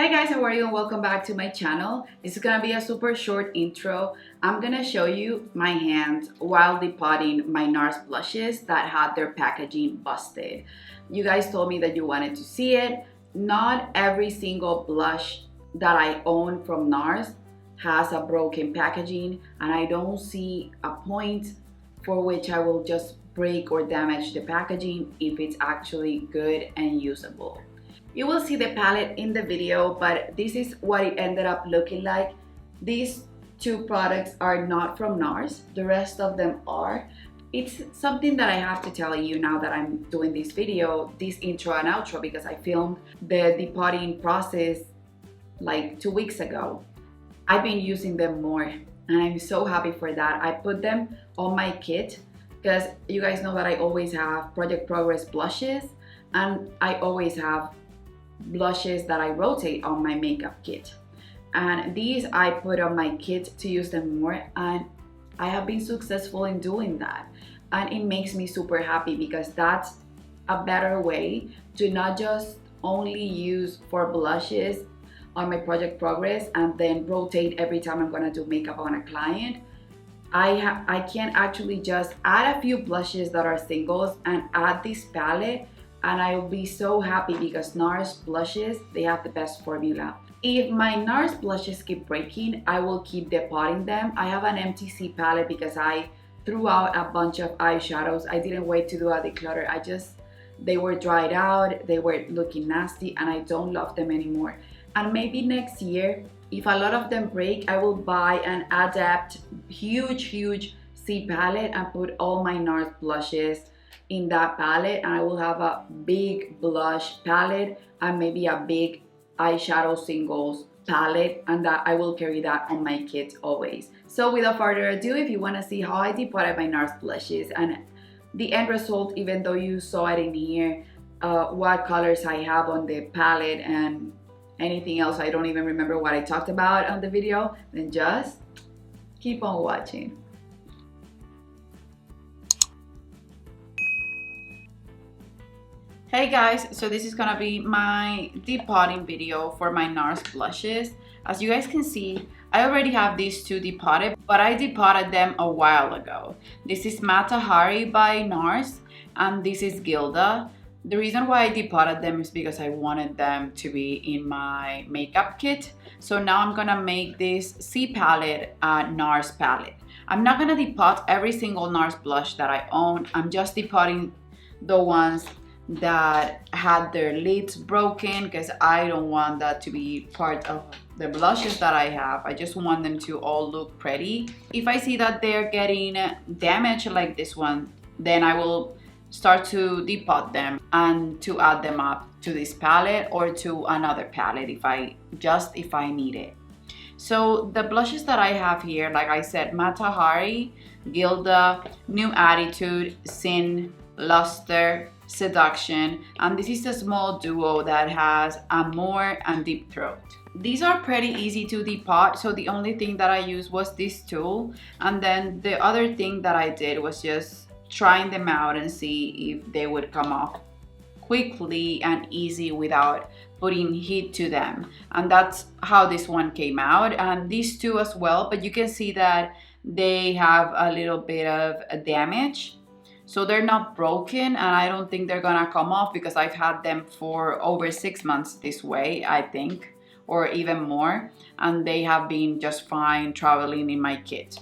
Hey guys, how are you and welcome back to my channel. This is gonna be a super short intro. I'm gonna show you my hands while depotting my Nars blushes that had their packaging busted. You guys told me that you wanted to see it. Not every single blush that I own from Nars has a broken packaging, and I don't see a point for which I will just break or damage the packaging if it's actually good and usable. You will see the palette in the video, but this is what it ended up looking like. These two products are not from Nars. The rest of them are. It's something that I have to tell you now that I'm doing this video, this intro and outro, because I filmed the depotting process like 2 weeks ago. I've been using them more and I'm so happy for that. I put them on my kit because you guys know that I always have Project Progress blushes and I always have blushes that I rotate on my makeup kit, and these I put on my kit to use them more, and I have been successful in doing that, and it makes me super happy because that's a better way to not just only use for blushes on my Project Progress and then rotate every time I'm gonna do makeup on a client. I can actually just add a few blushes that are singles and add this palette, and I will be so happy because Nars blushes, they have the best formula. If my Nars blushes keep breaking, I will keep depotting them. I have an MTC palette because I threw out a bunch of eyeshadows. I didn't wait to do a declutter. They were dried out, they were looking nasty, and I don't love them anymore. And maybe next year, if a lot of them break, I will buy an Adapt huge C palette and put all my Nars blushes in that palette, and I will have a big blush palette and maybe a big eyeshadow singles palette, and that I will carry that on my kit always. So without further ado, if you want to see how I depotted my Nars blushes and the end result, even though you saw it in here, what colors I have on the palette and anything else, I don't even remember what I talked about on the video, then just keep on watching. Hey guys, so this is gonna be my depotting video for my Nars blushes. As you guys can see, I already have these two depotted, but I depotted them a while ago. This is Mata Hari by Nars, and this is Gilda. The reason why I depotted them is because I wanted them to be in my makeup kit. So now I'm gonna make this C palette a Nars palette. I'm not gonna depot every single Nars blush that I own. I'm just depotting the ones that had their lids broken because I don't want that to be part of the blushes that I have. I just want them to all look pretty. If I see that they're getting damaged like this one, then I will start to depot them and to add them up to this palette or to another palette if I need it. So the blushes that I have here, like I said, Mata Hari, Gilda, New Attitude, Sin, Luster, Seduction, and this is a small duo that has Amour and Deep Throat. These are pretty easy to depot, so the only thing that I used was this tool, and then the other thing that I did was just trying them out and see if they would come off quickly and easy without putting heat to them, and that's how this one came out, and these two as well, but you can see that they have a little bit of damage. So they're not broken, and I don't think they're gonna come off because I've had them for over 6 months this way, I think, or even more, and they have been just fine traveling in my kit.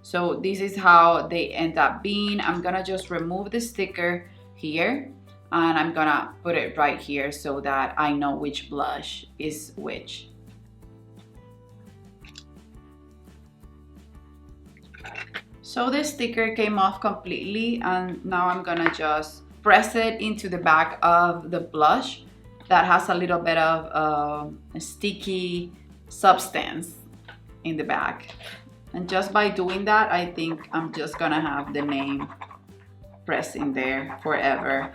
So this is how they end up being. I'm gonna just remove the sticker here, and I'm gonna put it right here so that I know which blush is which. So the sticker came off completely, and now I'm gonna just press it into the back of the blush that has a little bit of sticky substance in the back. And just by doing that, I think I'm just gonna have the name pressed in there forever.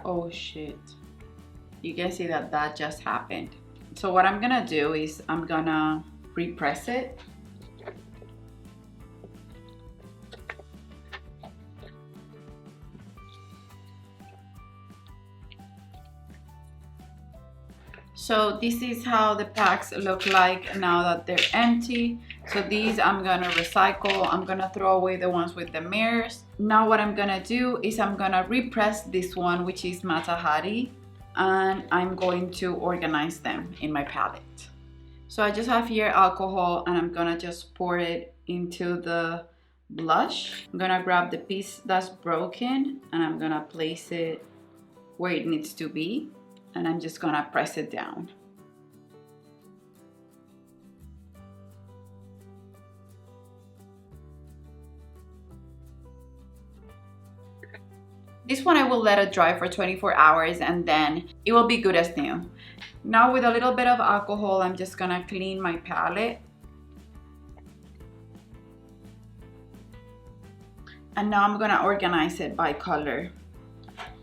Oh shit. You can see that that just happened. So what I'm gonna do is I'm gonna repress it. So this is how the packs look like now that they're empty. So these I'm gonna recycle. I'm gonna throw away the ones with the mirrors. Now what I'm gonna do is I'm gonna repress this one, which is Mata Hari, and I'm going to organize them in my palette. So I just have here alcohol and I'm gonna just pour it into the blush. I'm gonna grab the piece that's broken and I'm gonna place it where it needs to be. And I'm just gonna press it down. This one I will let it dry for 24 hours and then it will be good as new. Now with a little bit of alcohol, I'm just gonna clean my palette. And now I'm gonna organize it by color.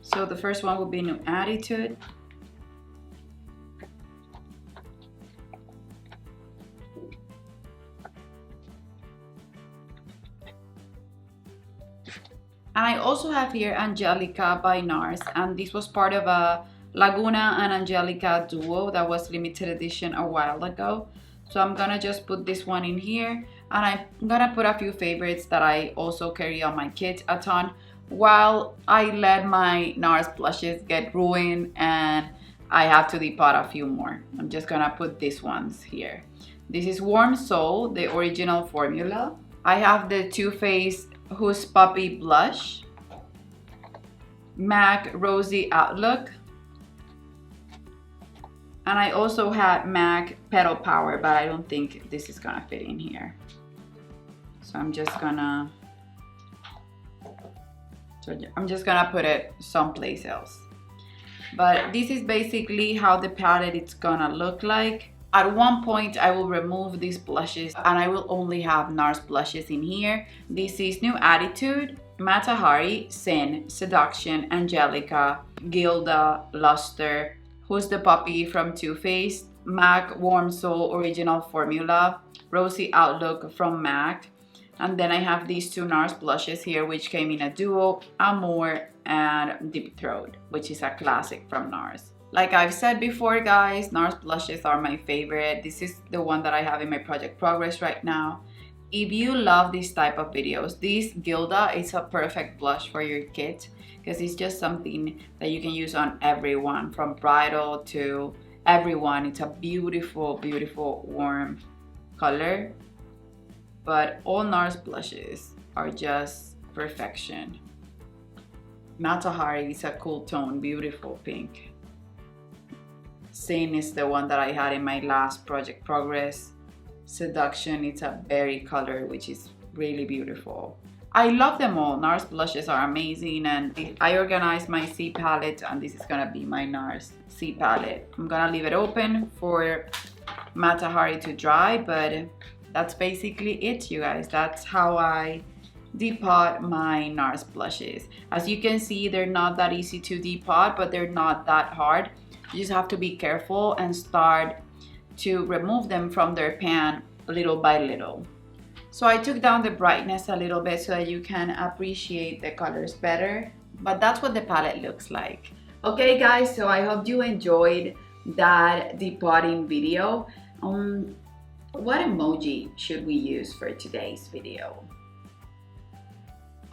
So the first one will be New Attitude. And I also have here Angelica by Nars, and this was part of a Laguna and Angelica duo that was limited edition a while ago. So I'm gonna just put this one in here, and I'm gonna put a few favorites that I also carry on my kit a ton, while I let my Nars blushes get ruined and I have to depot a few more. I'm just gonna put these ones here. This is Warm Soul, the original formula. I have the Too Faced Who's Puppy blush, MAC Rosy Outlook, and I also have MAC Petal Power, but I don't think this is gonna fit in here. So I'm just gonna put it someplace else. But this is basically how the palette is gonna look like. At one point, I will remove these blushes and I will only have Nars blushes in here. This is New Attitude, Mata Hari, Sin, Seduction, Angelica, Gilda, Luster, Who's the Puppy from Too Faced, MAC Warm Soul Original Formula, Rosy Outlook from MAC. And then I have these two Nars blushes here, which came in a duo, Amour and Deep Throat, which is a classic from Nars. Like I've said before, guys, Nars blushes are my favorite. This is the one that I have in my Project Progress right now. If you love this type of videos, this Gilda is a perfect blush for your kit because it's just something that you can use on everyone, from bridal to everyone. It's a beautiful, beautiful warm color. But all Nars blushes are just perfection. Mata Hari is a cool tone, beautiful pink. Sin is the one that I had in my last Project Progress. Seduction, it's a berry color, which is really beautiful. I love them all. Nars blushes are amazing, and I organized my C palette, and this is gonna be my Nars C palette. I'm gonna leave it open for Mata Hari to dry, but that's basically it, you guys. That's how I depot my Nars blushes. As you can see, they're not that easy to depot, but they're not that hard. You just have to be careful and start to remove them from their pan little by little. So I took down the brightness a little bit so that you can appreciate the colors better. But that's what the palette looks like. Okay guys, so I hope you enjoyed that depotting video. What emoji should we use for today's video?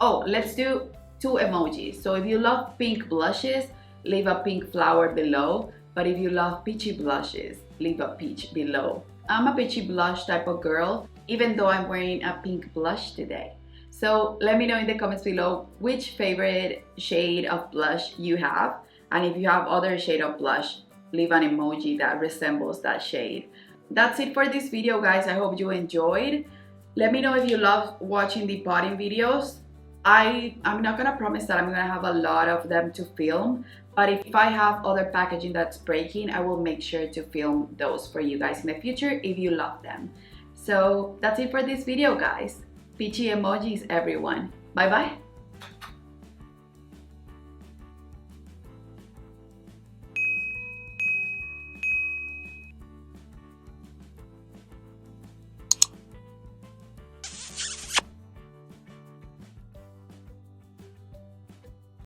Oh, let's do 2 emojis. So if you love pink blushes, leave a pink flower below. But if you love peachy blushes, leave a peach below. I'm a peachy blush type of girl, even though I'm wearing a pink blush today. So let me know in the comments below which favorite shade of blush you have. And if you have other shade of blush, leave an emoji that resembles that shade. That's it for this video, guys. I hope you enjoyed. Let me know if you love watching the potting videos. I'm not gonna promise that I'm gonna have a lot of them to film, but if I have other packaging that's breaking, I will make sure to film those for you guys in the future if you love them. So that's it for this video, guys. Peachy emojis, everyone. Bye bye.